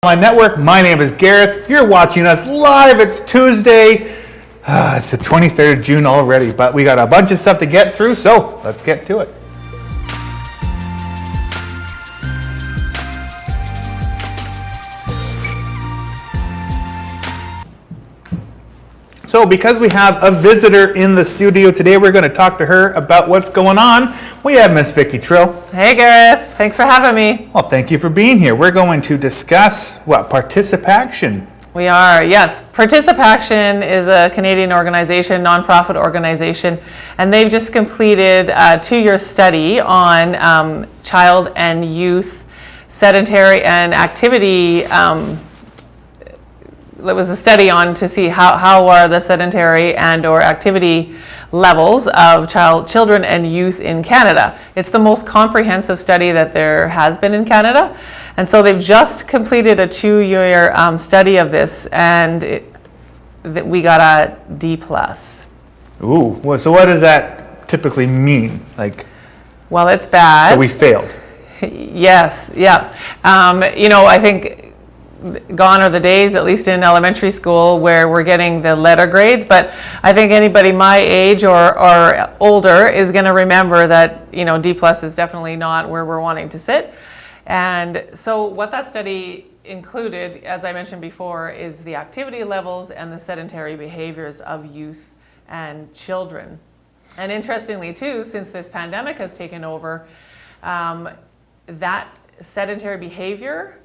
Online Network. My name is Gareth. You're watching us live. It's Tuesday. It's the 23rd of June already, but we got a bunch of stuff to get through, so let's get to it. So because we have a visitor in the studio today, we're going to talk to her about what's going on. We have Miss Vicki Trill. Hey Gareth, thanks for having me. Well, thank you for being here. We're going to discuss, Participation. We are, yes. Participation is a Canadian organization, nonprofit organization, and they've just completed a 2-year study on child and youth sedentary and activity. It was a study on to see how are the sedentary and or activity levels of children and youth in Canada. It's the most comprehensive study that there has been in Canada. And so they've just completed a 2-year study of this, and we got a D+. Ooh, well, so what does that typically mean? Well, it's bad. So we failed. Yes, yeah. I think gone are the days, at least in elementary school, where we're getting the letter grades, but I think anybody my age or older is going to remember that D+ is definitely not where we're wanting to sit. And so what that study included, as I mentioned before, is the activity levels and the sedentary behaviors of youth and children. And interestingly too, since this pandemic has taken over, that sedentary behavior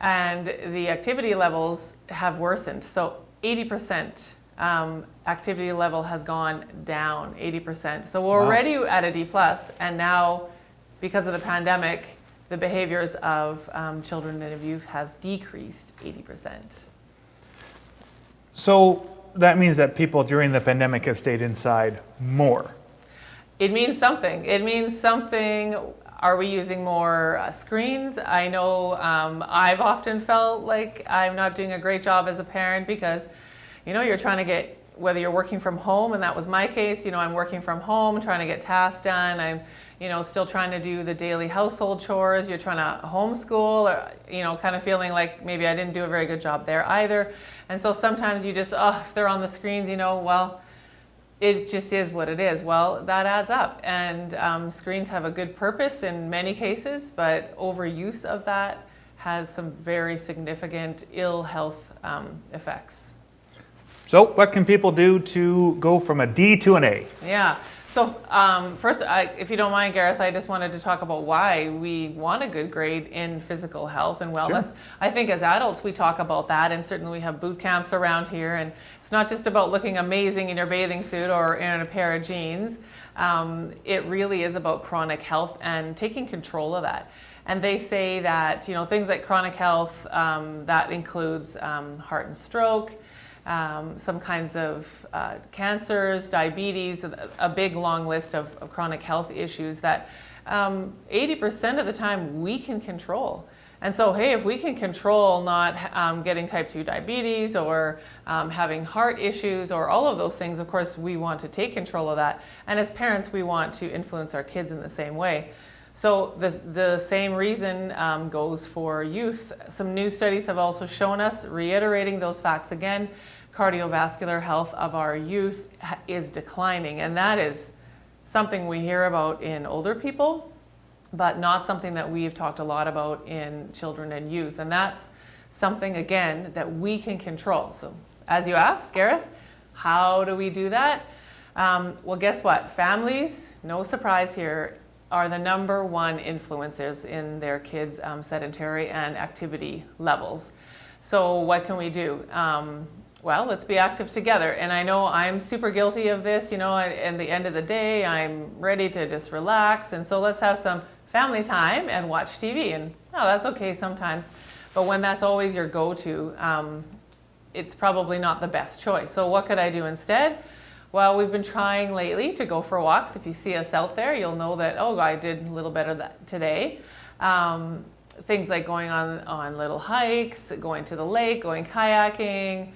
and the activity levels have worsened. So 80% activity level has gone down, 80%. So we're already at a D+, and now because of the pandemic, the behaviors of children and of youth have decreased 80%. So that means that people during the pandemic have stayed inside more. It means something. It means something. Are we using more screens? I know I've often felt like I'm not doing a great job as a parent because, you're trying to get, whether you're working from home, and that was my case, I'm working from home, trying to get tasks done. I'm, still trying to do the daily household chores. You're trying to homeschool, or, kind of feeling like maybe I didn't do a very good job there either. And so sometimes you just, if they're on the screens, it just is what it is. Well, that adds up, and screens have a good purpose in many cases, but overuse of that has some very significant ill health effects. So what can people do to go from a D to an A? Yeah. So first, if you don't mind, Gareth, I just wanted to talk about why we want a good grade in physical health and wellness. Sure. I think as adults we talk about that, and certainly we have boot camps around here, and it's not just about looking amazing in your bathing suit or in a pair of jeans. It really is about chronic health and taking control of that. And they say that things like chronic health, that includes heart and stroke, some kinds of cancers, diabetes, a big long list of chronic health issues that 80% of the time we can control. And so, hey, if we can control not getting type 2 diabetes or having heart issues or all of those things, of course, we want to take control of that. And as parents, we want to influence our kids in the same way. So the same reason goes for youth. Some new studies have also shown us, reiterating those facts again, cardiovascular health of our youth is declining. And that is something we hear about in older people, but not something that we've talked a lot about in children and youth. And that's something, again, that we can control. So as you asked, Gareth, how do we do that? Well, guess what? Families, no surprise here, are the number one influencers in their kids' sedentary and activity levels. So what can we do? Well, let's be active together. And I know I'm super guilty of this, at the end of the day, I'm ready to just relax. And so let's have some family time and watch TV. And that's okay sometimes. But when that's always your go-to, it's probably not the best choice. So what could I do instead? Well, we've been trying lately to go for walks. If you see us out there, you'll know that, I did a little better today. Things like going on little hikes, going to the lake, going kayaking,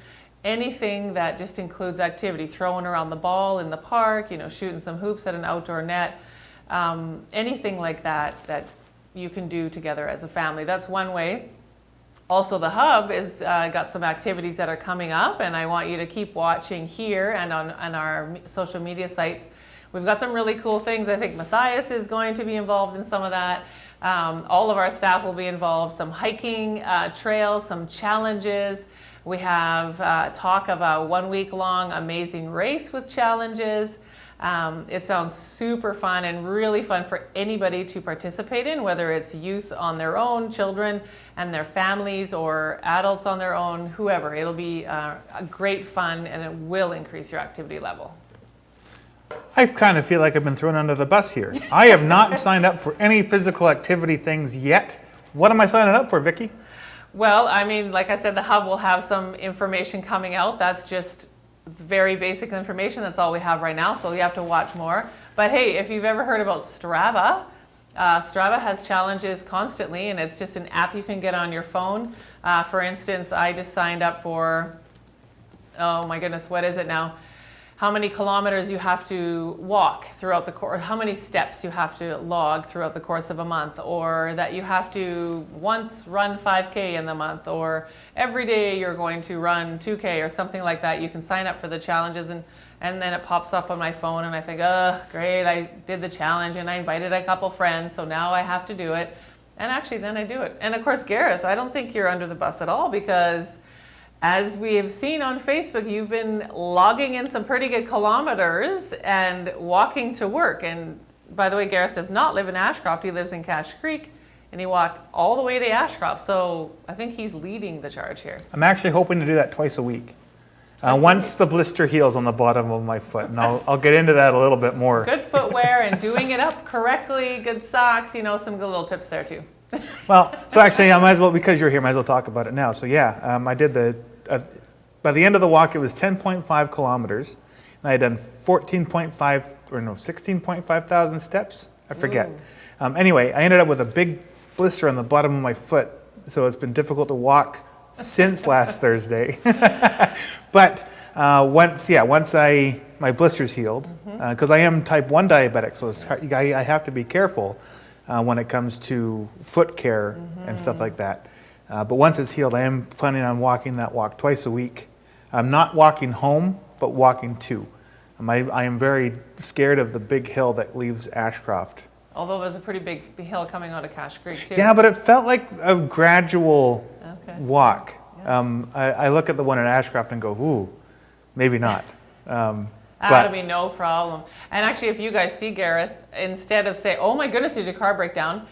anything that just includes activity, throwing around the ball in the park, shooting some hoops at an outdoor net, anything like that you can do together as a family. That's one way. Also, the Hub is got some activities that are coming up, and I want you to keep watching here and on our social media sites. We've got some really cool things. I think Matthias is going to be involved in some of that. All of our staff will be involved. Some hiking trails, some challenges. We have talk of a 1 week long amazing race with challenges. It sounds super fun and really fun for anybody to participate in, whether it's youth on their own, children and their families, or adults on their own, whoever. It'll be a great fun, and it will increase your activity level. I kind of feel like I've been thrown under the bus here. I have not signed up for any physical activity things yet. What am I signing up for, Vicki? Well, I mean, like I said, the Hub will have some information coming out. That's just very basic information. That's all we have right now, so you have to watch more. But hey, if you've ever heard about Strava, Strava has challenges constantly, and it's just an app you can get on your phone. For instance, I just signed up for, oh my goodness, what is it now? How many kilometers you have to walk throughout the course, how many steps you have to log throughout the course of a month, or that you have to once run 5K in the month, or every day you're going to run 2K or something like that. You can sign up for the challenges, and then it pops up on my phone, and I think, oh, great, I did the challenge and I invited a couple friends, so now I have to do it. And actually then I do it. And of course, Gareth, I don't think you're under the bus at all, because as we have seen on Facebook, you've been logging in some pretty good kilometers and walking to work. And by the way, Gareth does not live in Ashcroft. He lives in Cache Creek, and he walked all the way to Ashcroft. So I think he's leading the charge here. I'm actually hoping to do that twice a week. Once the blister heals on the bottom of my foot, and I'll get into that a little bit more. Good footwear and doing it up correctly, good socks, some good little tips there too. Well, so actually, I might as well, because you're here, might as well talk about it now. So yeah, I did by the end of the walk, it was 10.5 kilometers, and I had done 16.5 thousand steps. I forget. Anyway, I ended up with a big blister on the bottom of my foot, so it's been difficult to walk since last Thursday. But once my blister's healed, because I am type 1 diabetic, so I have to be careful when it comes to foot care and stuff like that. But once it's healed, I am planning on walking that walk twice a week. I'm not walking home, but walking to. I am very scared of the big hill that leaves Ashcroft. Although there's a pretty big hill coming out of Cache Creek too. Yeah, but it felt like a gradual walk. Yeah. I look at the one in Ashcroft and go, ooh, maybe not. That'll be no problem. And actually, if you guys see Gareth, instead of say, oh my goodness, did your car break down?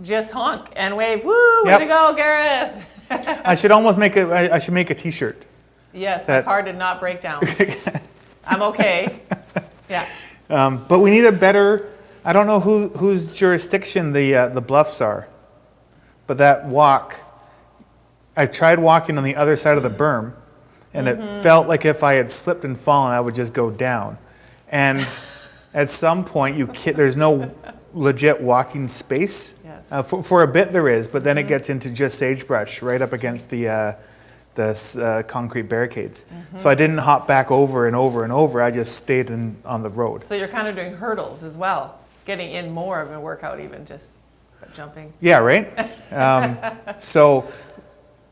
Just honk and wave, woo, way to go, Gareth. I should almost make a t-shirt. Yes, my car did not break down. I'm okay. Yeah. But we need a better, I don't know whose jurisdiction the bluffs are, but that walk, I tried walking on the other side of the berm, and it felt like if I had slipped and fallen, I would just go down. And at some point, there's no legit walking space. Yes. For a bit there is, but then it gets into just sagebrush right up against the concrete barricades. So I didn't hop back over and over and over. I just stayed on the road. So you're kind of doing hurdles as well, getting in more of a workout, even just jumping. Yeah, right? So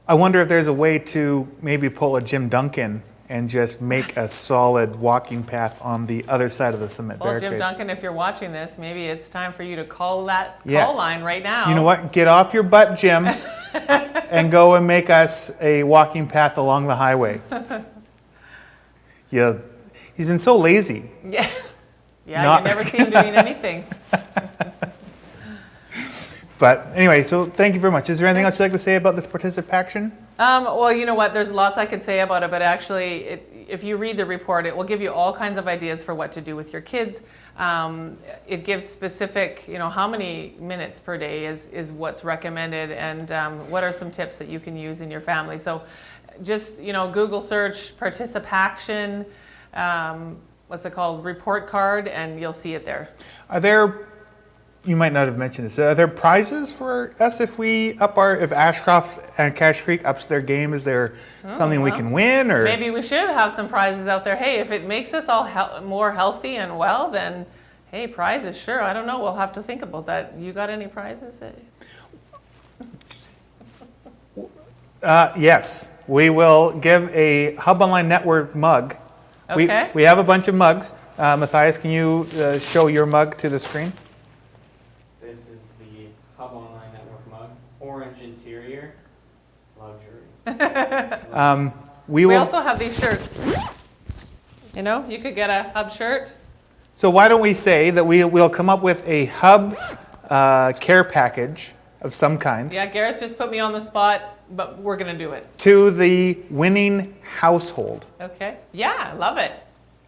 I wonder if there's a way to maybe pull a Jim Duncan and just make a solid walking path on the other side of the cement barricade. Jim Duncan, if you're watching this, maybe it's time for you to call that call line right now. You know what? Get off your butt, Jim, and go and make us a walking path along the highway. Yeah, he's been so lazy. Yeah, you never see him doing anything. But anyway, so thank you very much. Is there anything else you'd like to say about this participation? Well, you know what? There's lots I could say about it, but actually, if you read the report, it will give you all kinds of ideas for what to do with your kids. It gives specific, how many minutes per day is what's recommended, and what are some tips that you can use in your family. So just, Google search participation, what's it called, report card, and you'll see it there. You might not have mentioned this. Are there prizes for us if Ashcroft and Cache Creek ups their game? Is there something we can win? Or maybe we should have some prizes out there. Hey, if it makes us all more healthy and well, then hey, prizes, sure. I don't know. We'll have to think about that. You got any prizes? Yes, we will give a Hub Online Network mug. Okay. We have a bunch of mugs. Matthias, can you show your mug to the screen? This is the Hub Online Network mug. Orange interior, luxury. We We will. also have these shirts. You know, you could get a Hub shirt. So why don't we say that we'll come up with a Hub care package of some kind Yeah, Gareth just put me on the spot, but we're going to do it. to the winning household Okay. Yeah, love it.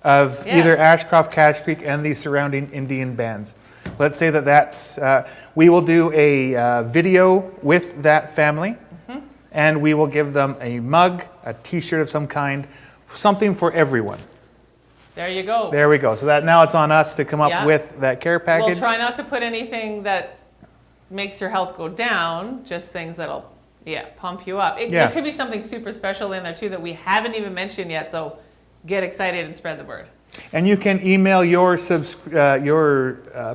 of Yes. either Ashcroft, Cache Creek, and the surrounding Indian bands. Let's say that's, we will do a video with that family, and we will give them a mug, a t-shirt of some kind, something for everyone. There you go. There we go. So that now it's on us to come up Yeah. with that care We'll package. try not to put anything that makes your health go down, just things that'll, pump you up. Yeah. There could be something super special in there too that we haven't even mentioned yet, so get excited and spread the word. And you can email your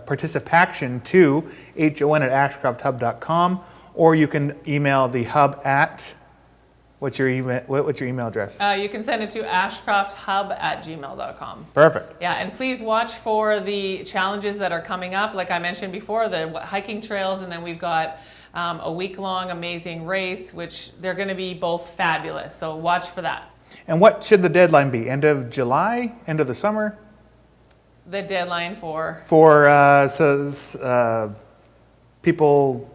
participation to hon@ashcrofthub.com, or you can email the hub at, what's your email address? You can send it to ashcrofthub@gmail.com. Perfect. Yeah, and please watch for the challenges that are coming up. Like I mentioned before, the hiking trails, and then we've got a week-long amazing race, which they're going to be both fabulous. So watch for that. And what should the deadline be? End of July? End of the summer? The deadline for For people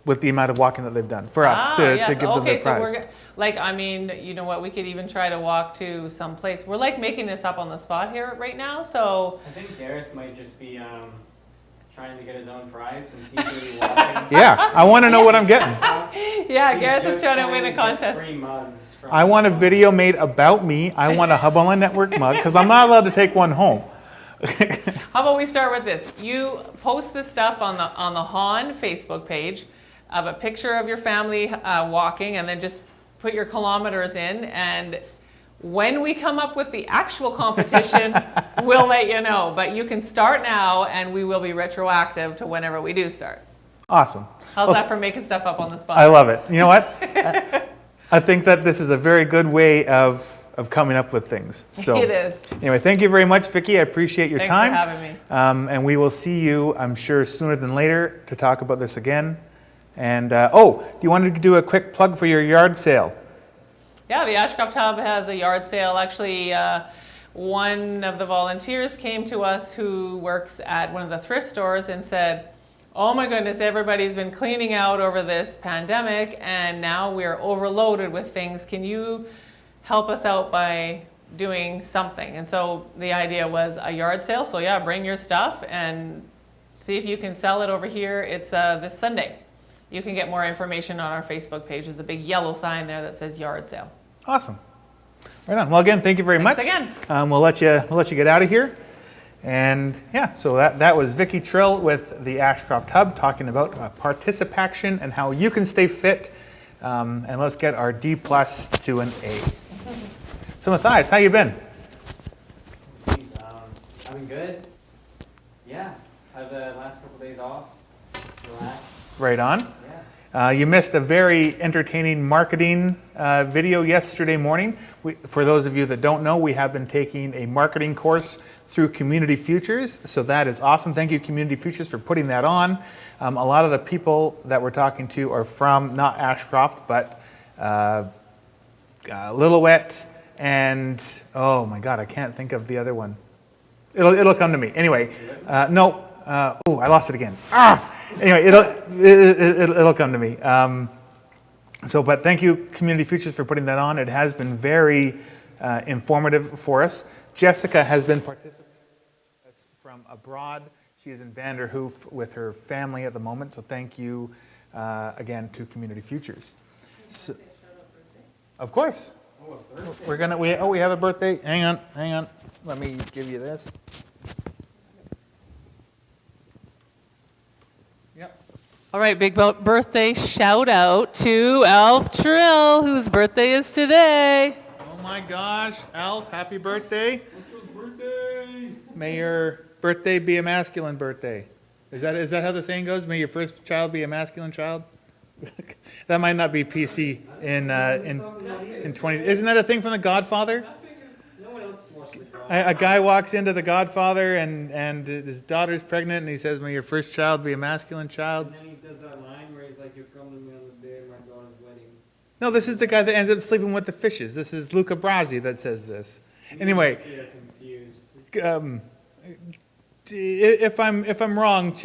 with the amount of walking that they've done. For us to give them okay, the so prize. we're like, I mean, you know what? We could even try to walk to some place. We're like making this up on the spot here right now. So I think Gareth might just be trying to get his own prize since he's really walking. Yeah, I want to know what I'm getting. yeah, He's Gareth is just trying to win a get contest. Free mugs from I want a video made about me. I want a Hub Online Network mug because I'm not allowed to take one home. How about we start with this? You post this stuff on the HON Facebook page of a picture of your family walking, and then just put your kilometers in. And when we come up with the actual competition, we'll let you know. But you can start now, and we will be retroactive to whenever we do start. Awesome. How's that for making stuff up on the spot? I love it. You know what? I think that this is a very good way of coming up with things. So It is. anyway, thank you very much, Vicki. I appreciate your Thanks time. for having me. And we will see you, I'm sure, sooner than later to talk about this again. And do you want to do a quick plug for your yard sale? Yeah, the Ashcroft Hub has a yard sale. Actually, one of the volunteers came to us who works at one of the thrift stores and said, oh my goodness, everybody's been cleaning out over this pandemic and now we're overloaded with things. Can you help us out by doing something? And so the idea was a yard sale. So yeah, bring your stuff and see if you can sell it over here. It's this Sunday. You can get more information on our Facebook page. There's a big yellow sign there that says yard sale. Awesome. Right on. Well, again, thank you very much. Again. We'll let you get out of here. And yeah, so that was Vicki Trill with the Ashcroft Hub talking about participation and how you can stay fit. And let's get our D+ to an A. So Matthias, how you been? I've been good. Yeah, had the last couple days off. Relaxed. Right on. Yeah. You missed a very entertaining marketing video yesterday morning. For those of you that don't know, we have been taking a marketing course through Community Futures, so that is awesome. Thank you, Community Futures, for putting that on. A lot of the people that we're talking to are from not Ashcroft, but Lillooet, and oh my God, I can't think of the other one. It'll come to me. Anyway, no. I lost it again. Anyway, it'll come to me. But thank you, Community Futures, for putting that on. It has been very informative for us. Jessica has been participating from abroad. She is in Vanderhoof with her family at the moment. So thank you again to Community Futures. So, of course. We have a birthday. Hang on. Let me give you this. All right, big birthday shout out to Alf Trill, whose birthday is today. Oh my gosh, Alf, happy birthday. Birthday. May your birthday be a masculine birthday. Is that how the saying goes? May your first child be a masculine child? That might not be PC in 20. Isn't that a thing from The Godfather? No one else watched the drama. A guy walks into The Godfather and his daughter's pregnant and he says, "May your first child be a masculine child." And then he does that line where he's like, "You come to me on the day of my daughter's wedding." No, this is the guy that ends up sleeping with the fishes. This is Luca Brasi that says this. Anyway, You're confused. if I'm wrong,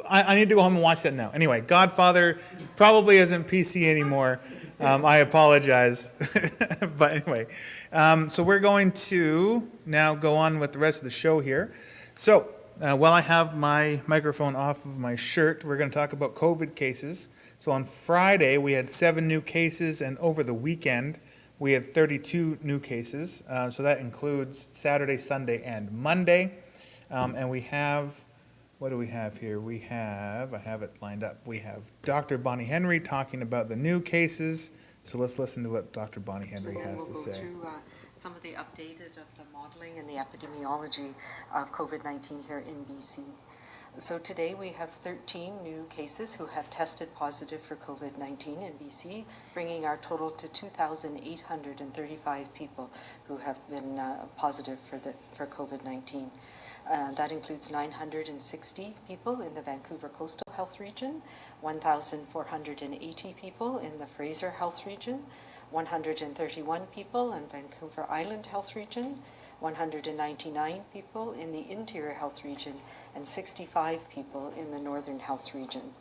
I need to go home and watch that now. Anyway, Godfather probably isn't PC anymore. I apologize. But anyway, so we're going to now go on with the rest of the show here. So while I have my microphone off of my shirt, we're going to talk about COVID cases. So on Friday, we had 7 new cases, and over the weekend, we had 32 new cases. So that includes Saturday, Sunday, and Monday. And we have, what do we have here? I have it lined up. We have Dr. Bonnie Henry talking about the new cases. So let's listen to what Dr. Bonnie Henry has to say. So we'll go through some of the updated of the modeling and the epidemiology of COVID-19 here in BC. So today we have 13 new cases who have tested positive for COVID-19 in BC, bringing our total to 2,835 people who have been positive for COVID-19. That includes 960 people in the Vancouver Coastal Health Region, 1,480 people in the Fraser Health Region, 131 people in Vancouver Island Health Region, 199 people in the Interior Health Region, and 65 people in the Northern Health Region.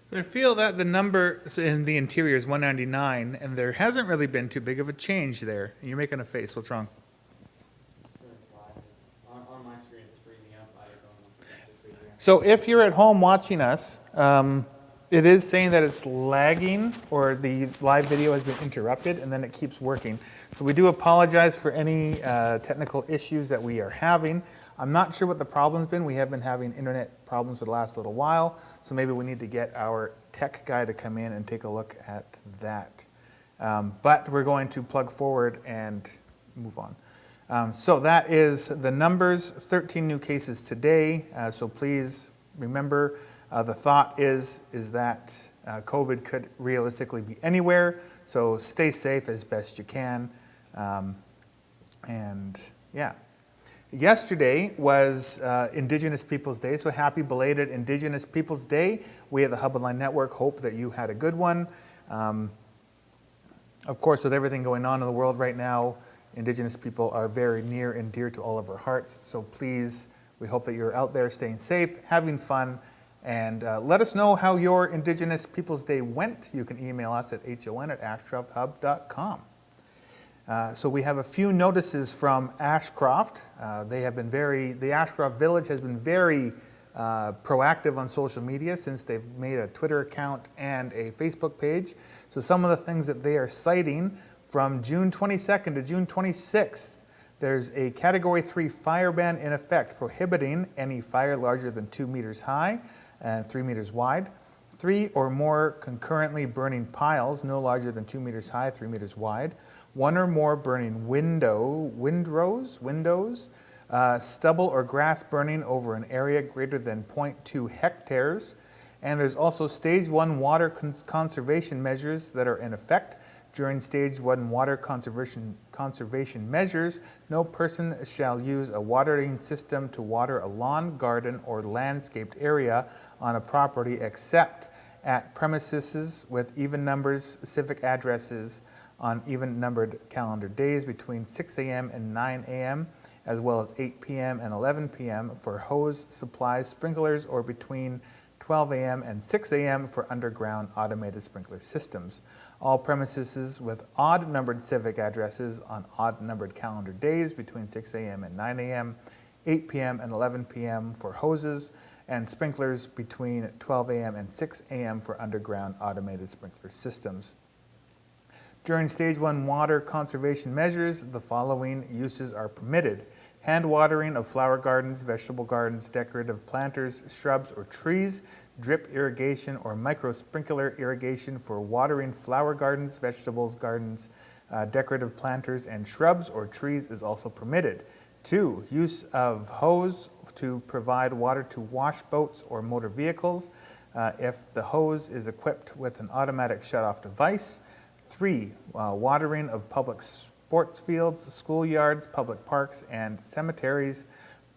So I feel that the number in the interior is 199, and there hasn't really been too big of a change there. You're making a face. What's wrong? On my screen, it's freezing up. I don't know if it's freezing up. So if you're at home watching us, it is saying that it's lagging or the live video has been interrupted and then it keeps working. So we do apologize for any technical issues that we are having. I'm not sure what the problem's been. We have been having internet problems for the last little while, so maybe we need to get our tech guy to come in and take a look at that. But we're going to plug forward and move on. So that is the numbers, 13 new cases today. So please remember, the thought is that COVID could realistically be anywhere. So stay safe as best you can. And yeah. Yesterday was Indigenous Peoples Day, so happy belated Indigenous Peoples Day. We at the Hub and Line Network hope that you had a good one. Of course, with everything going on in the world right now, Indigenous people are very near and dear to all of our hearts. So please, we hope that you're out there staying safe, having fun, and let us know how your Indigenous Peoples Day went. You can email us at hon@ashcrofthub.com. So we have a few notices from Ashcroft. The Ashcroft Village has been very proactive on social media since they've made a Twitter account and a Facebook page. So some of the things that they are citing from June 22nd to June 26th, there's a Category 3 fire ban in effect prohibiting any fire larger than 2 meters high and 3 meters wide. 3 or more concurrently burning piles no larger than 2 meters high, 3 meters wide. 1 or more burning windows, stubble or grass burning over an area greater than 0.2 hectares. And there's also Stage 1 water conservation measures that are in effect. During Stage 1 water conservation measures, no person shall use a watering system to water a lawn, garden, or landscaped area on a property except at premises with even numbers, specific addresses on even numbered calendar days between 6 a.m. and 9 a.m., as well as 8 p.m. and 11 p.m. for hose, supplies, sprinklers, or between 12 a.m. and 6 a.m. for underground automated sprinkler systems. All premises with odd-numbered civic addresses on odd-numbered calendar days between 6 a.m. and 9 a.m., 8 p.m. and 11 p.m. for hoses, and sprinklers between 12 a.m. and 6 a.m. for underground automated sprinkler systems. During Stage 1 water conservation measures, the following uses are permitted: hand watering of flower gardens, vegetable gardens, decorative planters, shrubs, or trees, drip irrigation or micro sprinkler irrigation for watering flower gardens, vegetables gardens, decorative planters, and shrubs or trees is also permitted. 2, use of hose to provide water to wash boats or motor vehicles. if the hose is equipped with an automatic shut-off device. 3, watering of public sports fields, schoolyards, public parks, and cemeteries.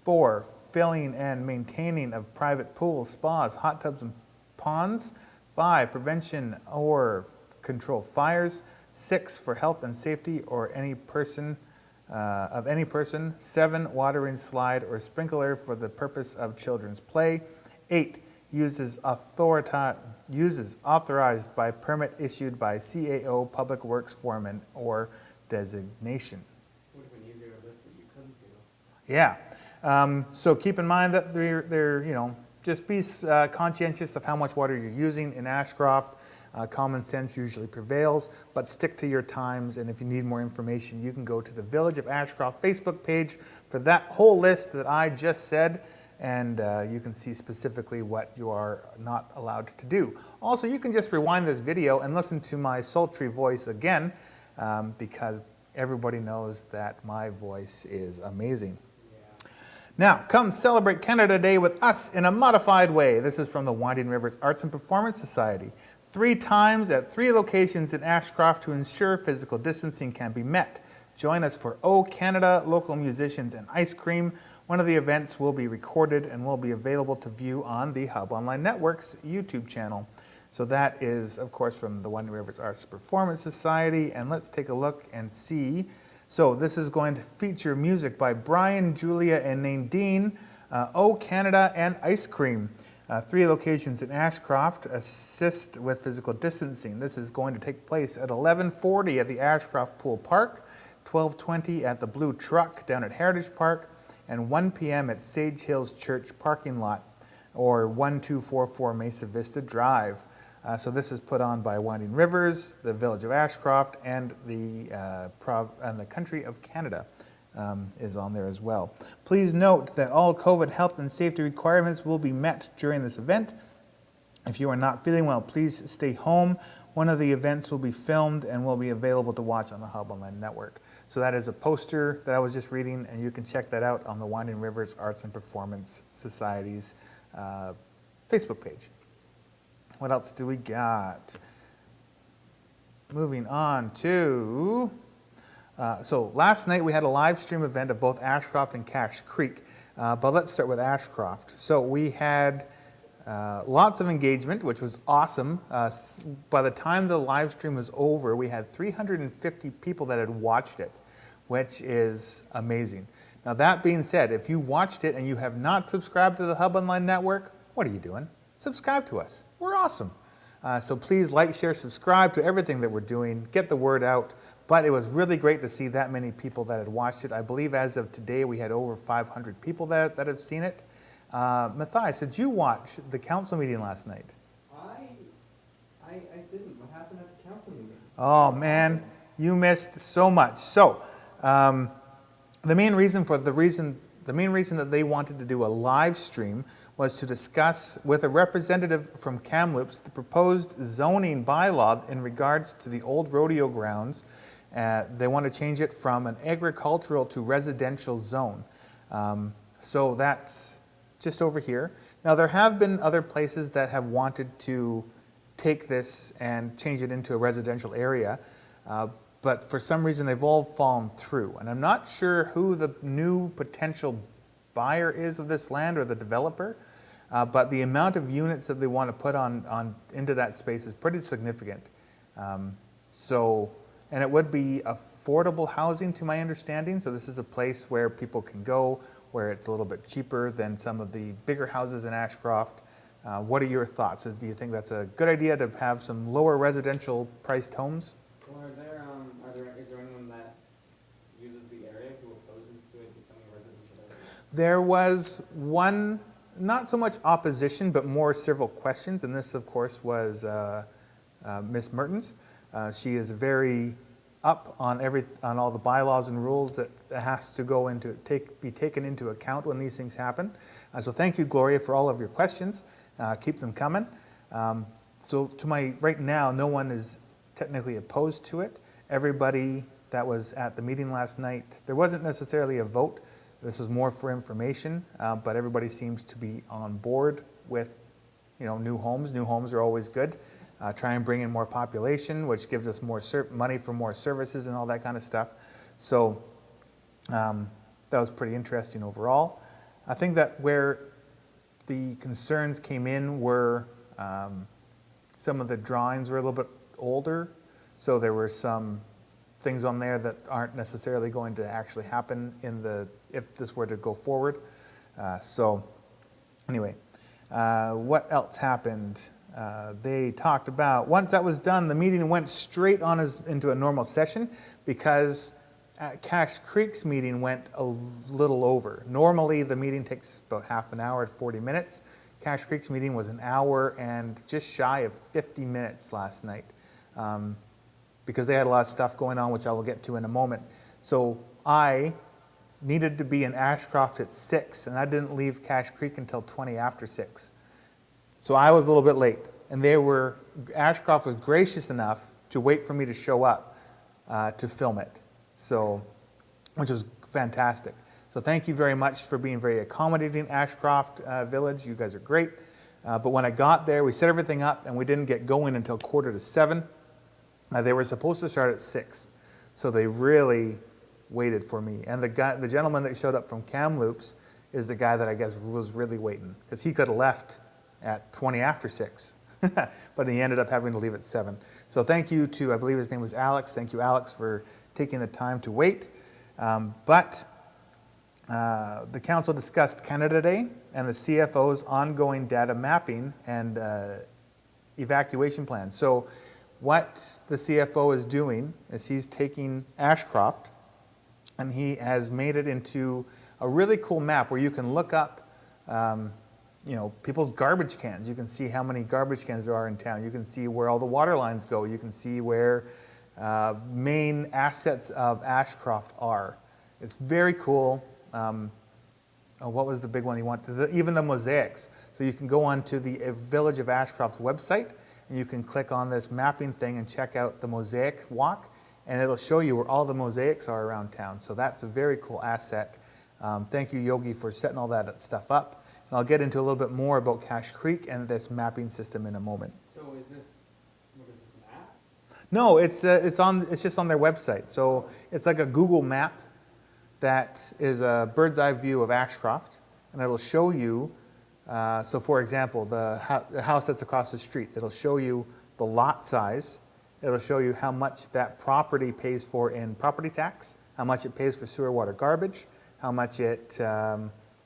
4, filling and maintaining of private pools, spas, hot tubs, and ponds. 5, prevention or control fires. 6, for health and safety or any person of any person. 7, watering slide or sprinkler for the purpose of children's play. 8, uses authorized by permit issued by CAO, Public Works Foreman, or designation. Would have been easier to list that you couldn't do. Yeah. So keep in mind that they're just be conscientious of how much water you're using in Ashcroft. Common sense usually prevails, but stick to your times. And if you need more information, you can go to the Village of Ashcroft Facebook page for that whole list that I just said. And you can see specifically what you are not allowed to do. Also, you can just rewind this video and listen to my sultry voice again, because everybody knows that my voice is amazing. Yeah. Now, come celebrate Canada Day with us in a modified way. This is from the Winding Rivers Arts and Performance Society. 3 times at 3 locations in Ashcroft to ensure physical distancing can be met. Join us for O Canada, local musicians, and ice cream. One of the events will be recorded and will be available to view on the Hub Online Network's YouTube channel. So that is, of course, from the Winding Rivers Arts and Performance Society. And let's take a look and see. So this is going to feature music by Brian, Julia, and Nadine, O Canada, and ice cream. 3 locations in Ashcroft assist with physical distancing. This is going to take place at 11:40 at the Ashcroft Pool Park, 12:20 at the Blue Truck down at Heritage Park, and 1 p.m. at Sage Hills Church parking lot, or 1244 Mesa Vista Drive. So this is put on by Winding Rivers, the Village of Ashcroft, and the Country of Canada is on there as well. Please note that all COVID health and safety requirements will be met during this event. If you are not feeling well, please stay home. One of the events will be filmed and will be available to watch on the Hub Online Network. So that is a poster that I was just reading, and you can check that out on the Winding Rivers Arts and Performance Society's Facebook page. What else do we got? Moving on to, so last night we had a live stream event of both Ashcroft and Cache Creek, but let's start with Ashcroft. So we had lots of engagement, which was awesome. By the time the live stream was over, we had 350 people that had watched it, which is amazing. Now that being said, if you watched it and you have not subscribed to the Hub Online Network, what are you doing? Subscribe to us. We're awesome. So please like, share, subscribe to everything that we're doing. Get the word out. But it was really great to see that many people that had watched it. I believe as of today, we had over 500 people that have seen it. Matthias, did you watch the council meeting last night? I didn't. What happened at the council meeting? Oh man, you missed so much. So the main reason that they wanted to do a live stream was to discuss with a representative from Kamloops the proposed zoning bylaw in regards to the old rodeo grounds. They want to change it from an agricultural to residential zone. So that's just over here. Now there have been other places that have wanted to take this and change it into a residential area, but for some reason they've all fallen through. And I'm not sure who the new potential buyer is of this land or the developer, but the amount of units that they want to put on into that space is pretty significant. And it would be affordable housing to my understanding, so this is a place where people can go, where it's a little bit cheaper than some of the bigger houses in Ashcroft. What are your thoughts? Do you think that's a good idea to have some lower residential priced homes? Well, is there anyone that uses the area who opposes to it becoming a residential area? There was one, not so much opposition, but more several questions, and this, of course, was Ms. Mertens. She is very up on all the bylaws and rules that has to go be taken into account when these things happen. So thank you, Gloria, for all of your questions. Keep them coming. So right now, no one is technically opposed to it. Everybody that was at the meeting last night, there wasn't necessarily a vote. This was more for information, but everybody seems to be on board with, new homes. New homes are always good. Try and bring in more population, which gives us more money for more services and all that kind of stuff. So that was pretty interesting overall. I think that where the concerns came in were some of the drawings were a little bit older, so there were some things on there that aren't necessarily going to actually happen if this were to go forward. So anyway, what else happened? They talked about, once that was done, the meeting went straight on into a normal session because Cache Creek's meeting went a little over. Normally the meeting takes about half an hour to 40 minutes. Cache Creek's meeting was an hour and just shy of 50 minutes last night because they had a lot of stuff going on, which I will get to in a moment. So I needed to be in Ashcroft at 6, and I didn't leave Cache Creek until 20 after 6. So I was a little bit late, and Ashcroft was gracious enough to wait for me to show up to film it, which was fantastic. So thank you very much for being very accommodating, Ashcroft Village. You guys are great. But when I got there, we set everything up, and we didn't get going until 6:45. They were supposed to start at 6, so they really waited for me. And the gentleman that showed up from Kamloops is the guy that I guess was really waiting, because he could have left at 20 after 6, but he ended up having to leave at 7. So thank you to, I believe his name was Alex. Thank you, Alex, for taking the time to wait. But the council discussed Canada Day and the CFO's ongoing data mapping and evacuation plan. So what the CFO is doing is he's taking Ashcroft and he has made it into a really cool map where you can look up people's garbage cans. You can see how many garbage cans there are in town. You can see where all the water lines go. You can see where main assets of Ashcroft are. It's very cool. What was the big one you want? Even the mosaics. So you can go onto the Village of Ashcroft's website and you can click on this mapping thing and check out the mosaic walk, and it'll show you where all the mosaics are around town. So that's a very cool asset. Thank you, Yogi, for setting all that stuff up. And I'll get into a little bit more about Cache Creek and this mapping system in a moment. So what is this, an app? No, it's just on their website. So it's like a Google map that is a bird's eye view of Ashcroft, and it'll show you, so for example, the house that's across the street, it'll show you the lot size, it'll show you how much that property pays for in property tax, how much it pays for sewer, water, garbage, how much it,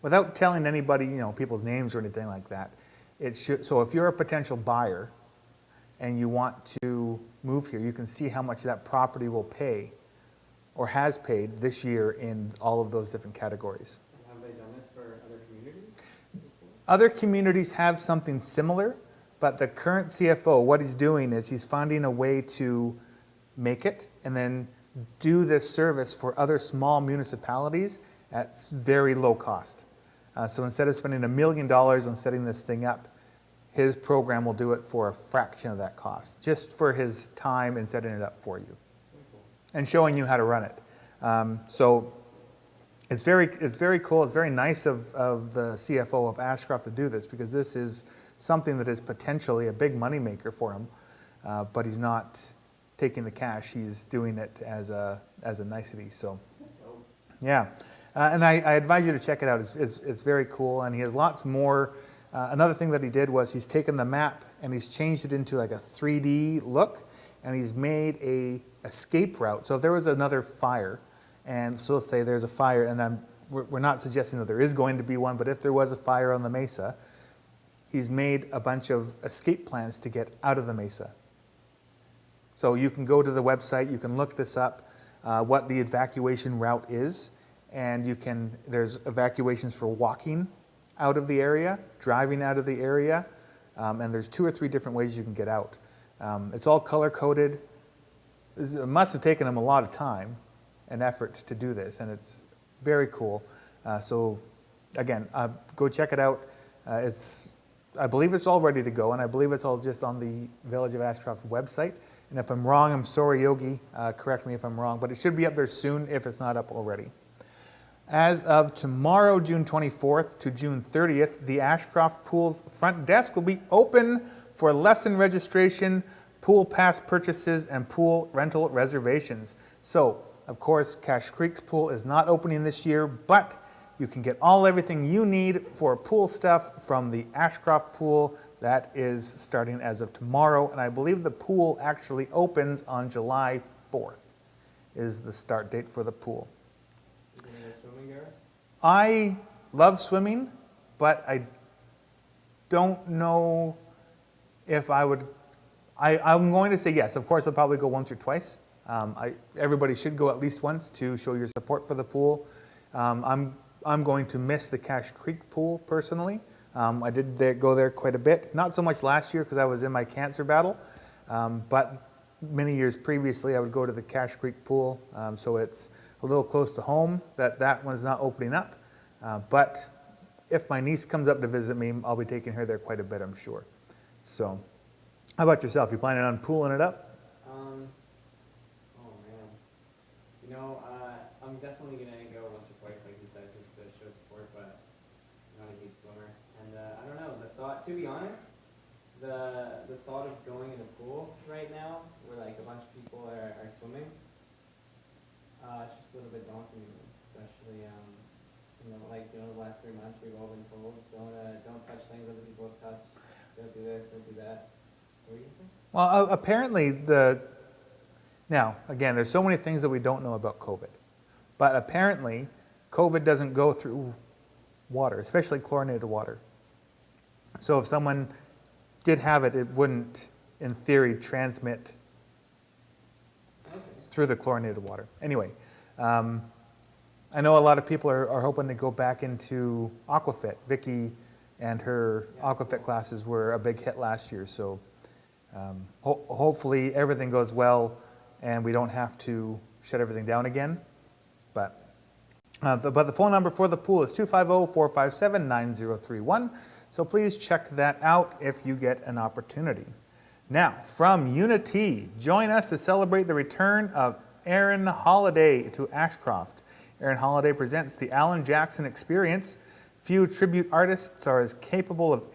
without telling anybody, people's names or anything like that, so if you're a potential buyer and you want to move here, you can see how much that property will pay or has paid this year in all of those different categories. Have they done this for other communities? Other communities have something similar, but the current CFO, what he's doing is he's finding a way to make it and then do this service for other small municipalities at very low cost. So instead of spending $1 million on setting this thing up, his program will do it for a fraction of that cost, just for his time in setting it up for you and showing you how to run it. So it's very cool. It's very nice of the CFO of Ashcroft to do this, because this is something that is potentially a big moneymaker for him, but he's not taking the cash. He's doing it as a nicety. So, yeah. And I advise you to check it out. It's very cool, and he has lots more. Another thing that he did was he's taken the map and he's changed it into like a 3D look, and he's made a escape route. So if there was another fire, and so let's say there's a fire, and we're not suggesting that there is going to be one, but if there was a fire on the mesa, he's made a bunch of escape plans to get out of the mesa. So you can go to the website, you can look this up, what the evacuation route is, and there's evacuations for walking out of the area, driving out of the area, and there's 2 or 3 different ways you can get out. It's all color-coded. It must have taken him a lot of time and effort to do this, and it's very cool. So again, go check it out. I believe it's all ready to go, and I believe it's all just on the Village of Ashcroft website. And if I'm wrong, I'm sorry, Yogi, correct me if I'm wrong, but it should be up there soon if it's not up already. As of tomorrow, June 24th to June 30th, the Ashcroft Pool's front desk will be open for lesson registration, pool pass purchases, and pool rental reservations. So, of course, Cache Creek's pool is not opening this year, but you can get everything you need for pool stuff from the Ashcroft Pool. That is starting as of tomorrow, and I believe the pool actually opens on July 4th is the start date for the pool. You gonna go swimming, Gareth? I love swimming, but I don't know if I would. I'm going to say yes. Of course, I'll probably go once or twice. Everybody should go at least once to show your support for the pool. I'm going to miss the Cache Creek pool personally. I did go there quite a bit. Not so much last year because I was in my cancer battle, but many years previously I would go to the Cache Creek pool. So it's a little close to home that one's not opening up. But if my niece comes up to visit me, I'll be taking her there quite a bit, I'm sure. So, how about yourself? You planning on pooling it up? Oh man. You know, I'm definitely gonna go once or twice, like you said, just to show support, but I'm not a huge swimmer. And I don't know, to be honest, the thought of going in a pool right now, where like a bunch of people are swimming, it's just a little bit daunting to me, especially, the last 3 months we've all been told, don't touch things other people have touched, don't do this, don't do that. What were you saying? Well, apparently now, again, there's so many things that we don't know about COVID, but apparently COVID doesn't go through water, especially chlorinated water. So if someone did have it, it wouldn't, in theory, transmit through the chlorinated water. Anyway, I know a lot of people are hoping to go back into Aquafit. Vicky and her Aquafit classes were a big hit last year, so hopefully everything goes well and we don't have to shut everything down again. But the phone number for the pool is 250-457-9031. So please check that out if you get an opportunity. Now, from Unity, join us to celebrate the return of Aaron Holiday to Ashcroft. Aaron Holiday presents the Alan Jackson Experience. Few tribute artists are as capable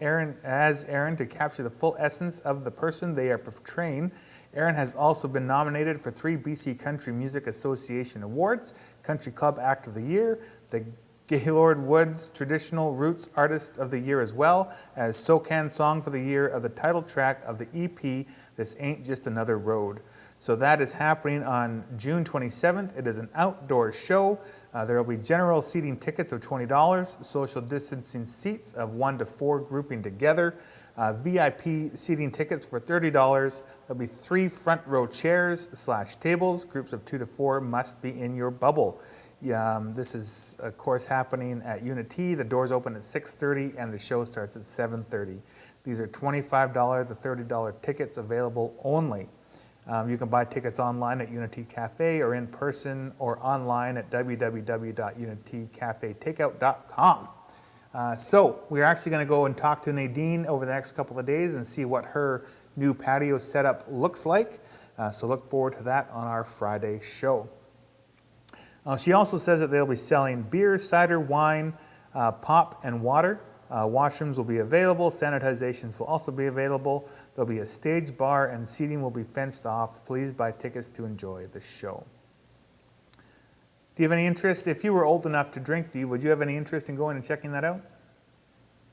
as Aaron to capture the full essence of the person they are portraying. Aaron has also been nominated for 3 BC Country Music Association Awards, Country Club Act of the Year, the Gaylord Woods Traditional Roots Artist of the Year, as well as SoCan Song for the Year of the title track of the EP, This Ain't Just Another Road. So that is happening on June 27th. It is an outdoor show. There will be general seating tickets of $20, social distancing seats of 1 to 4 grouping together, VIP seating tickets for $30. There'll be 3 front row chairs / tables. Groups of 2 to 4 must be in your bubble. This is, of course, happening at Unity. The doors open at 6:30 and the show starts at 7:30. These are $25 to $30 tickets available only. You can buy tickets online at Unity Cafe or in person or online at www.unitycafetakeout.com. So we're actually going to go and talk to Nadine over the next couple of days and see what her new patio setup looks like. So look forward to that on our Friday show. She also says that they'll be selling beer, cider, wine, pop, and water. Washrooms will be available. Sanitizations will also be available. There'll be a stage bar and seating will be fenced off. Please buy tickets to enjoy the show. Do you have any interest? If you were old enough to drink, would you have any interest in going and checking that out?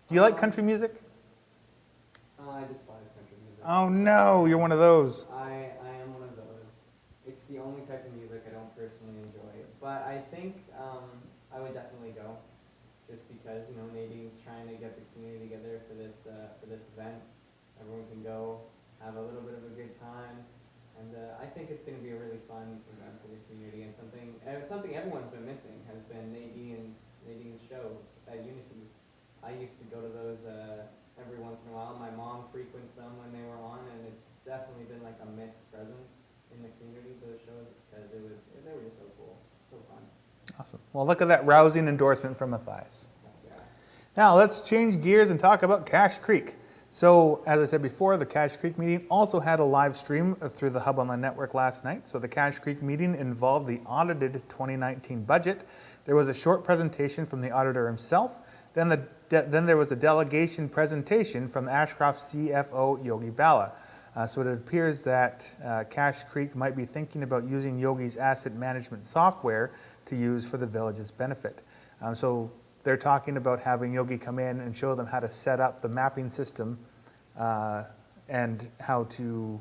Do you like country music? I despise country music. Oh no, you're one of those. I am one of those. It's the only type of music I don't personally enjoy. But I think I would definitely go. Just because, Nadine's trying to get the community together for this event. Everyone can go, have a little bit of a good time, and I think it's going to be a really fun event for the community, and something everyone's been missing has been Nadine's shows at Unity. I used to go to those every once in a while. My mom frequents them when they were on, and it's definitely been like a missed presence in the community, those shows, because they were just so cool, so fun. Awesome. Well, look at that rousing endorsement from Matthias. Yeah. Now let's change gears and talk about Cache Creek. So, as I said before, the Cache Creek meeting also had a live stream through the Hub Online Network last night. So the Cache Creek meeting involved the audited 2019 budget. There was a short presentation from the auditor himself. Then there was a delegation presentation from Ashcroft CFO Yogi Bala. So it appears that Cache Creek might be thinking about using Yogi's asset management software to use for the village's benefit. So they're talking about having Yogi come in and show them how to set up the mapping system and how to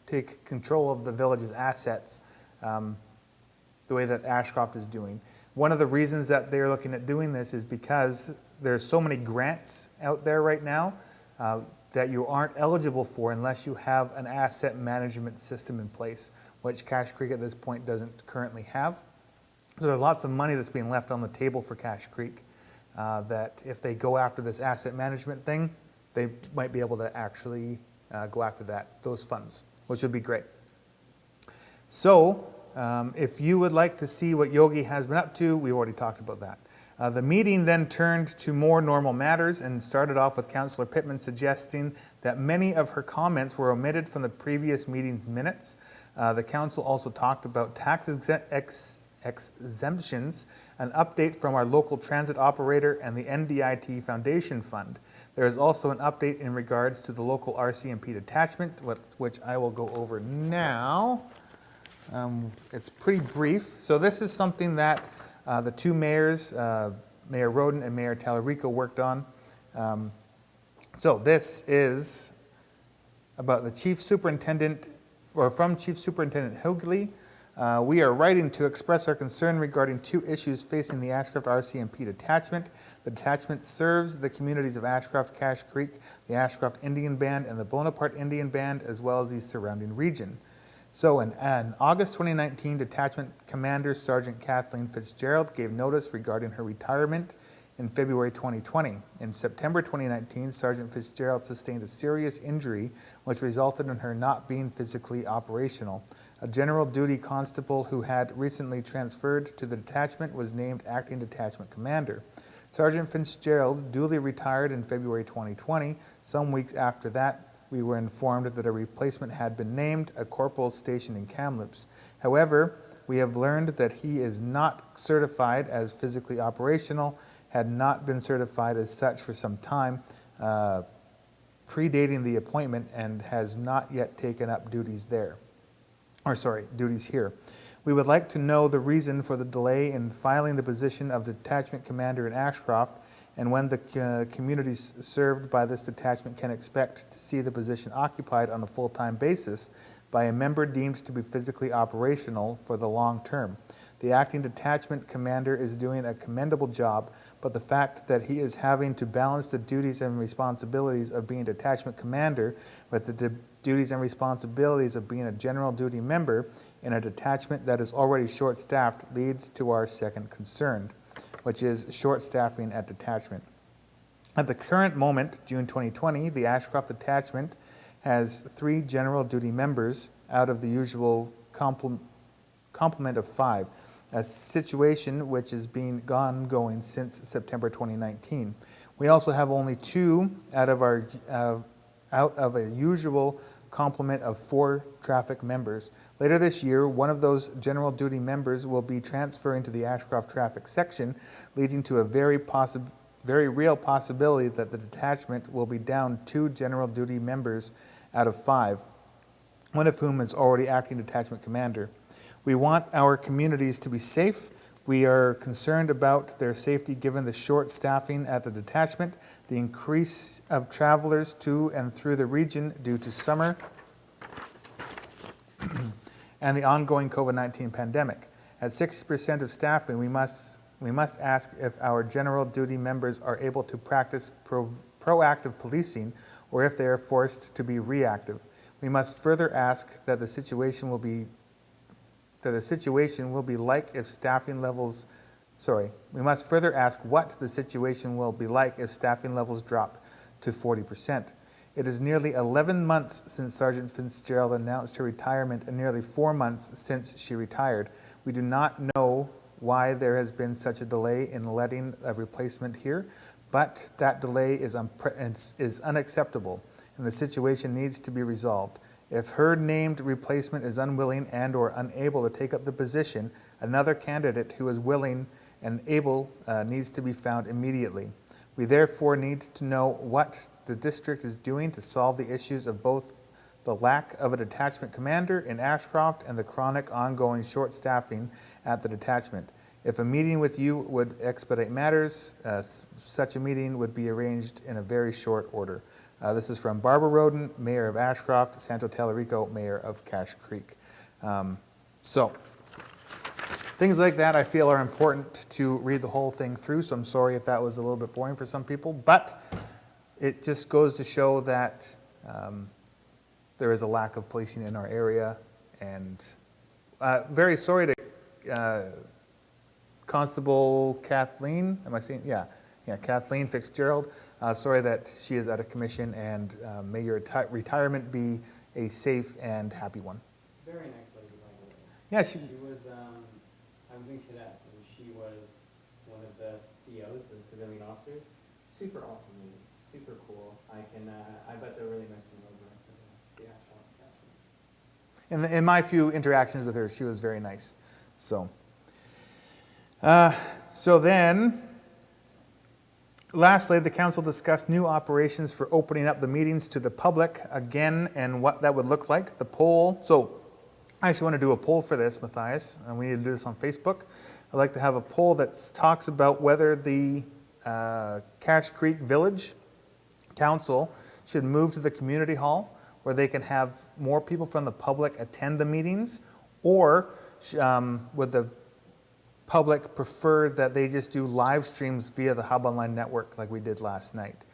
take control of the village's assets the way that Ashcroft is doing. One of the reasons that they're looking at doing this is because there's so many grants out there right now that you aren't eligible for unless you have an asset management system in place, which Cache Creek at this point doesn't currently have. So there's lots of money that's being left on the table for Cache Creek that if they go after this asset management thing, they might be able to actually go after those funds, which would be great. So if you would like to see what Yogi has been up to, we've already talked about that. The meeting then turned to more normal matters and started off with Councillor Pittman suggesting that many of her comments were omitted from the previous meeting's minutes. The council also talked about tax exemptions, an update from our local transit operator, and the NDIT Foundation Fund. There is also an update in regards to the local RCMP detachment, which I will go over now. It's pretty brief. So this is something that the two mayors, Mayor Roden and Mayor Tallarico, worked on. So this is about the Chief Superintendent, or from Chief Superintendent Higley. We are writing to express our concern regarding two issues facing the Ashcroft RCMP detachment. The detachment serves the communities of Ashcroft, Cache Creek, the Ashcroft Indian Band, and the Bonaparte Indian Band, as well as the surrounding region. So in August 2019, Detachment Commander Sergeant Kathleen Fitzgerald gave notice regarding her retirement in February 2020. In September 2019, Sergeant Fitzgerald sustained a serious injury which resulted in her not being physically operational. A general duty constable who had recently transferred to the detachment was named acting detachment commander. Sergeant Fitzgerald duly retired in February 2020. Some weeks after that, we were informed that a replacement had been named, a corporal stationed in Kamloops. However, we have learned that he is not certified as physically operational, had not been certified as such for some time, predating the appointment, and has not yet taken up duties here. We would like to know the reason for the delay in filing the position of detachment commander in Ashcroft, and when the communities served by this detachment can expect to see the position occupied on a full-time basis by a member deemed to be physically operational for the long term. The acting detachment commander is doing a commendable job, but the fact that he is having to balance the duties and responsibilities of being detachment commander with the duties and responsibilities of being a general duty member in a detachment that is already short-staffed leads to our second concern, which is short staffing at detachment. At the current moment, June 2020, the Ashcroft detachment has 3 general duty members out of the usual complement of 5, a situation which has been ongoing since September 2019. We also have only 2 out of a usual complement of 4 traffic members. Later this year, one of those general duty members will be transferring to the Ashcroft traffic section, leading to a very real possibility that the detachment will be down 2 general duty members out of 5, one of whom is already acting detachment commander. We want our communities to be safe. We are concerned about their safety given the short staffing at the detachment, the increase of travelers to and through the region due to summer, and the ongoing COVID-19 pandemic. At 60% of staffing, we must ask if our general duty members are able to practice proactive policing or if they are forced to be reactive. We must further ask that the situation will be like if staffing levels, we must further ask what the situation will be like if staffing levels drop to 40%. It is nearly 11 months since Sergeant Fitzgerald announced her retirement and nearly 4 months since she retired. We do not know why there has been such a delay in letting a replacement here, but that delay is unacceptable. and the situation needs to be resolved. If her named replacement is unwilling and or unable to take up the position, another candidate who is willing and able needs to be found immediately. We therefore need to know what the district is doing to solve the issues of both the lack of a detachment commander in Ashcroft and the chronic ongoing short staffing at the detachment. If a meeting with you would expedite matters, such a meeting would be arranged in a very short order. This is from Barbara Roden, Mayor of Ashcroft, Santo Talarico, Mayor of Cache Creek. So, things like that I feel are important to read the whole thing through, so I'm sorry if that was a little bit boring for some people, but it just goes to show that there is a lack of policing in our area, and very sorry to Constable Kathleen, am I saying, yeah, Kathleen Fitzgerald. Sorry that she is out of commission, and may your retirement be a safe and happy one. Very nice lady, by the way. Yeah, She was, I was in cadets, and she was one of the COs, the civilian officers. Super awesome lady, super cool. I bet they're really missing over at the Ashcroft Detachment. in my few interactions with her, she was very nice. So then, lastly, the council discussed new operations for opening up the meetings to the public again and what that would look like. The poll, so I actually want to do a poll for this, Matthias, and we need to do this on Facebook. I'd like to have a poll that talks about whether the Cache Creek Village Council should move to the community hall where they can have more people from the public attend the meetings, or would the public prefer that they just do live streams via the Hub Online Network like we did last night.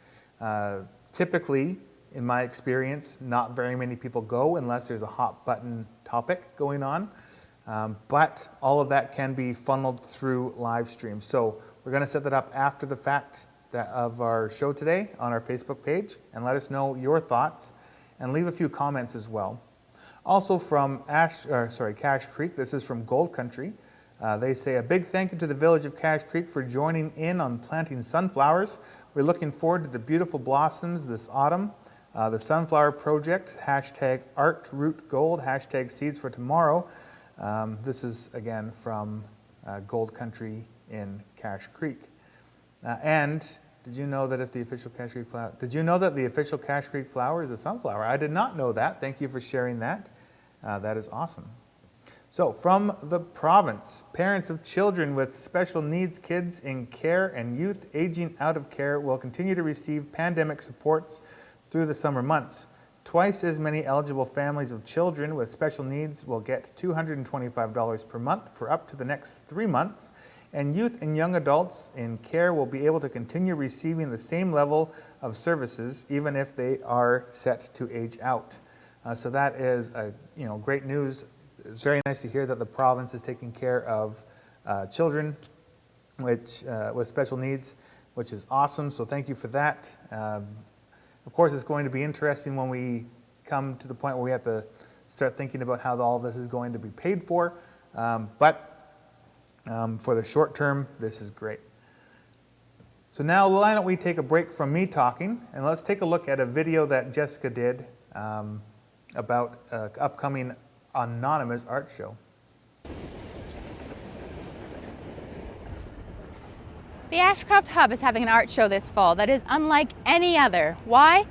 Typically, in my experience, not very many people go unless there's a hot button topic going on. But all of that can be funneled through live streams. So we're going to set that up after the fact of our show today on our Facebook page, and let us know your thoughts and leave a few comments as well. Also from Cache Creek, this is from Gold Country. They say, a big thank you to the village of Cache Creek for joining in on planting sunflowers. We're looking forward to the beautiful blossoms this autumn. The Sunflower Project, #ArtRootGold, #Seeds for Tomorrow. This is again from Gold Country in Cache Creek. And did you know that the official Cache Creek flower is a sunflower? I did not know that. Thank you for sharing that. That is awesome. So, from the province, parents of children with special needs, kids in care, and youth aging out of care will continue to receive pandemic supports through the summer months. Twice as many eligible families of children with special needs will get $225 per month for up to the next 3 months, and youth and young adults in care will be able to continue receiving the same level of services even if they are set to age out. So that is great news. It's very nice to hear that the province is taking care of children with special needs, which is awesome. So thank you for that. Of course, it's going to be interesting when we come to the point where we have to start thinking about how all this is going to be paid for. But for the short term, this is great. So now why don't we take a break from me talking, and let's take a look at a video that Jessica did about upcoming Anonymous art show. The Ashcroft Hub is having an art show this fall that is unlike any other. Why?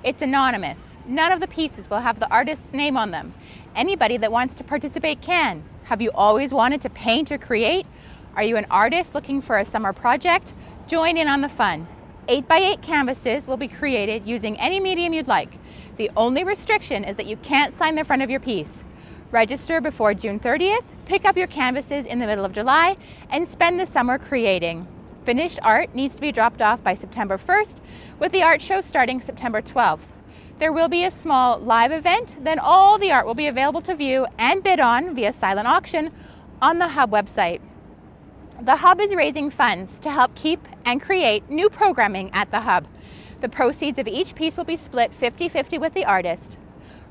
It's anonymous. None of the pieces will have the artist's name on them. Anybody that wants to participate can. Have you always wanted to paint or create? Are you an artist looking for a summer project? Join in on the fun. 8x8 canvases will be created using any medium you'd like. The only restriction is that you can't sign the front of your piece. Register before June 30th, pick up your canvases in the middle of July, and spend the summer creating. Finished art needs to be dropped off by September 1st, with the art show starting September 12th. There will be a small live event, then all the art will be available to view and bid on via silent auction on the Hub website. The Hub is raising funds to help keep and create new programming at the Hub. The proceeds of each piece will be split 50-50 with the artist.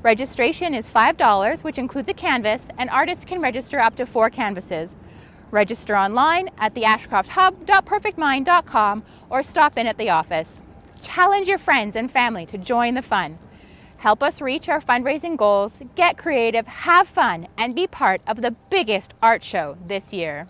Registration is $5, which includes a canvas, and artists can register up to 4 canvases. Register online at theashcrofthub.perfectmind.com or stop in at the office. Challenge your friends and family to join the fun. Help us reach our fundraising goals, get creative, have fun, and be part of the biggest art show this year.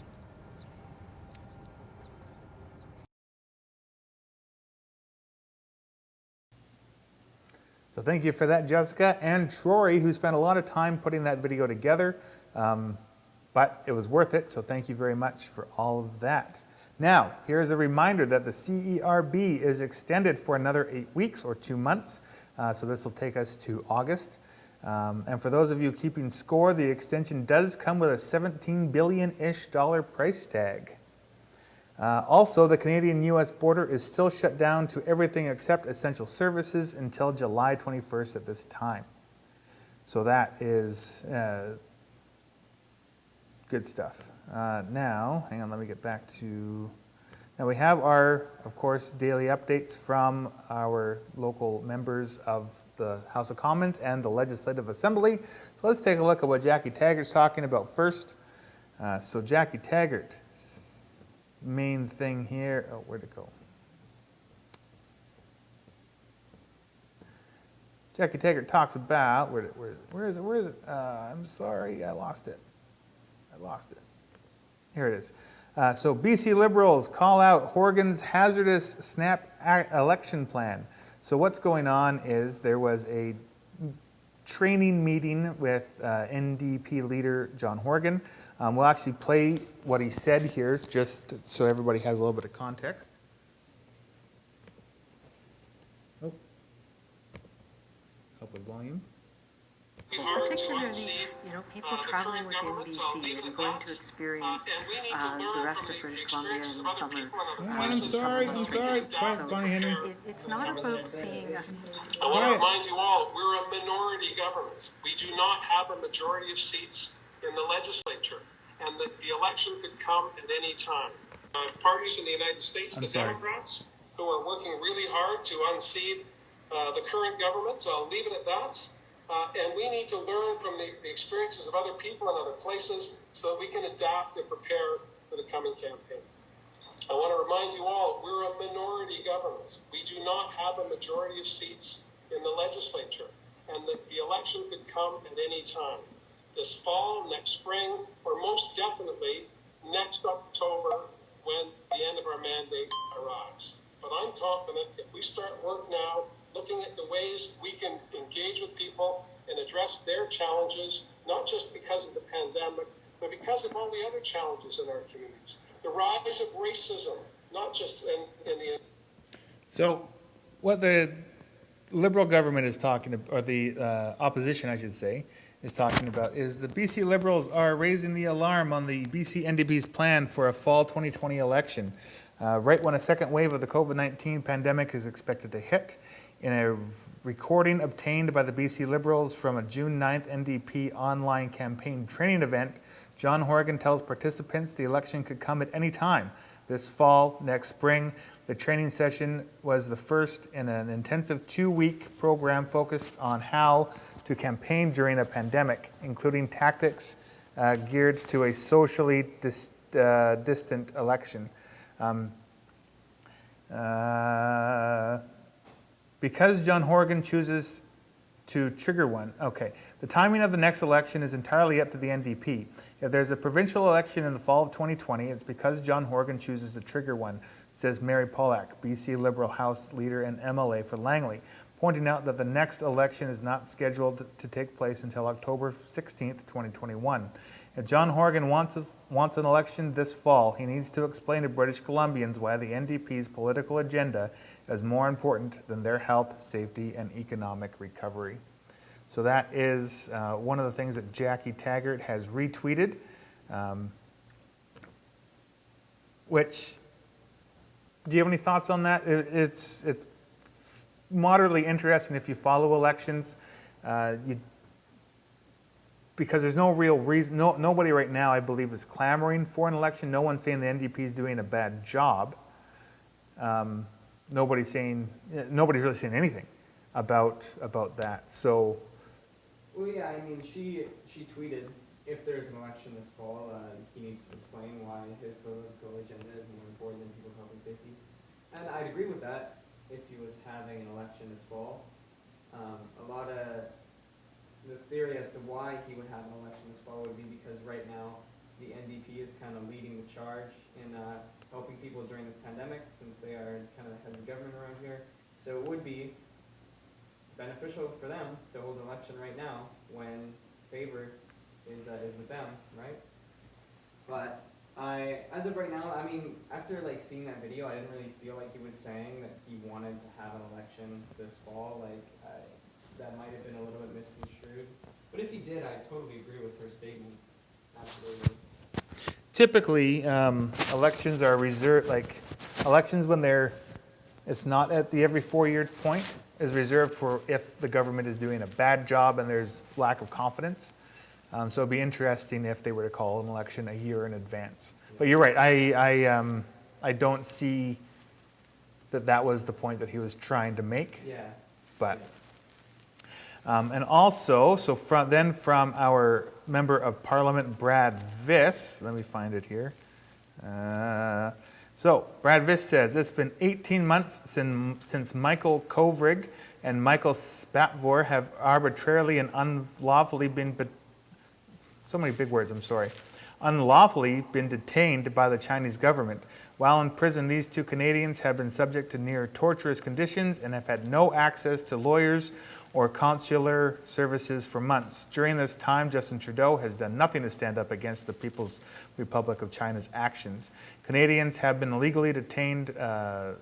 So thank you for that, Jessica, and Troy, who spent a lot of time putting that video together. But it was worth it, so thank you very much for all of that. Now, here's a reminder that the CERB is extended for another 8 weeks or 2 months. So this will take us to August. And for those of you keeping score, the extension does come with a $17 billion-ish price tag. Also, the Canadian-US border is still shut down to everything except essential services until July 21st at this time. So that is good stuff. Now, hang on, let me get back to... Now we have our, of course, daily updates from our local members of the House of Commons and the Legislative Assembly. So let's take a look at what Jackie Taggart's talking about first. So Jackie Taggart, main thing here, oh, where'd it go? Jackie Taggart talks about, where is it? I'm sorry, I lost it. Here it is. So BC Liberals call out Horgan's hazardous snap election plan. So what's going on is there was a training meeting with NDP leader John Horgan. We'll actually play what he said here just so everybody has a little bit of context. Oh, help with volume. Particularly, people traveling within BC and going to experience the rest of British Columbia in the summer. I'm sorry. Quiet, Bonnie Henry. It's not about seeing us. I want to remind you all, we're a minority government. We do not have a majority of seats in the legislature, and the election could come at any time. Parties in the United States, Democrats, who are working really hard to unseat the current government, so I'll leave it at that. And we need to learn from the experiences of other people in other places so that we can adapt and prepare for the coming campaign. I want to remind you all, we're a minority government. We do not have a majority of seats in the legislature, and the election could come at any time. This fall, next spring, or most definitely next October when the end of our mandate arrives. But I'm confident if we start work now, looking at the ways we can engage with people and address their challenges, not just because of the pandemic, but because of all the other challenges in our communities. The rise of racism, not just in the... So what the Liberal government is talking about, or the opposition, I should say, is talking about, is the BC Liberals are raising the alarm on the BC NDP's plan for a fall 2020 election, right when a second wave of the COVID-19 pandemic is expected to hit. In a recording obtained by the BC Liberals from a June 9th NDP online campaign training event, John Horgan tells participants the election could come at any time. This fall, next spring, the training session was the first in an intensive 2-week program focused on how to campaign during a pandemic, including tactics geared to a socially distant election. Because John Horgan chooses to trigger one. Okay, the timing of the next election is entirely up to the NDP. If there's a provincial election in the fall of 2020, it's because John Horgan chooses to trigger one, says Mary Pollack, BC Liberal House leader and MLA for Langley, pointing out that the next election is not scheduled to take place until October 16th, 2021. If John Horgan wants an election this fall, he needs to explain to British Columbians why the NDP's political agenda is more important than their health, safety, and economic recovery. So that is one of the things that Jackie Taggart has retweeted, which, do you have any thoughts on that? It's moderately interesting if you follow elections, because there's no real reason, nobody right now, I believe, is clamoring for an election. No one's saying the NDP is doing a bad job. Nobody's really saying anything about that. So, Well, yeah, I mean, she tweeted, if there's an election this fall, he needs to explain why his political agenda is more important than people's health and safety. And I'd agree with that if he was having an election this fall. A lot of the theory as to why he would have an election this fall would be because right now the NDP is kind of leading the charge in helping people during this pandemic, since they are kind of the head of the government around here. So it would be beneficial for them to hold an election right now when favor is with them, right? But as of right now, I mean, after like seeing that video, I didn't really feel like he was saying that he wanted to have an election this fall. Like that might have been a little bit misconstrued. But if he did, I totally agree with her statement. Absolutely. Typically, elections are reserved, like elections when it's not at the every 4-year point, is reserved for if the government is doing a bad job and there's lack of confidence. So it'd be interesting if they were to call an election a year in advance. But you're right, I don't see that was the point that he was trying to make. Yeah. But and also, so from our member of Parliament, Brad Viss, let me find it here. So Brad Viss says, it's been 18 months since Michael Kovrig and Michael Spatvor have arbitrarily and unlawfully so many big words, I'm sorry, unlawfully been detained by the Chinese government. While in prison, these two Canadians have been subject to near torturous conditions and have had no access to lawyers or consular services for months. During this time, Justin Trudeau has done nothing to stand up against the People's Republic of China's actions. Canadians have been illegally detained. Our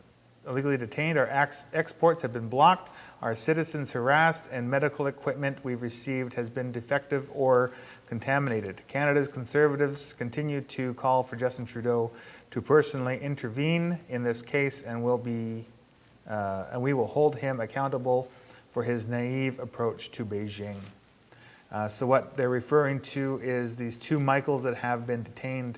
exports have been blocked, our citizens harassed, and medical equipment we've received has been defective or contaminated. Canada's Conservatives continue to call for Justin Trudeau to personally intervene in this case, and we will hold him accountable for his naive approach to Beijing. So what they're referring to is these two Michaels that have been detained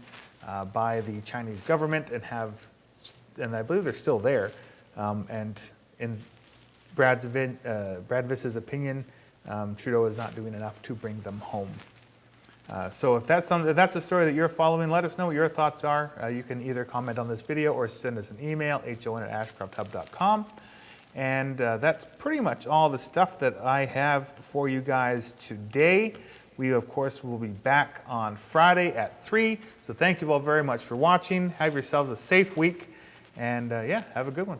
by the Chinese government and I believe they're still there. And in Brad Viss's opinion, Trudeau is not doing enough to bring them home. So if that's a story that you're following, let us know what your thoughts are. You can either comment on this video or send us an email, hon@ashcrofthub.com. And that's pretty much all the stuff that I have for you guys today. We, of course, will be back on Friday at 3. So thank you all very much for watching. Have yourselves a safe week. And yeah, have a good one.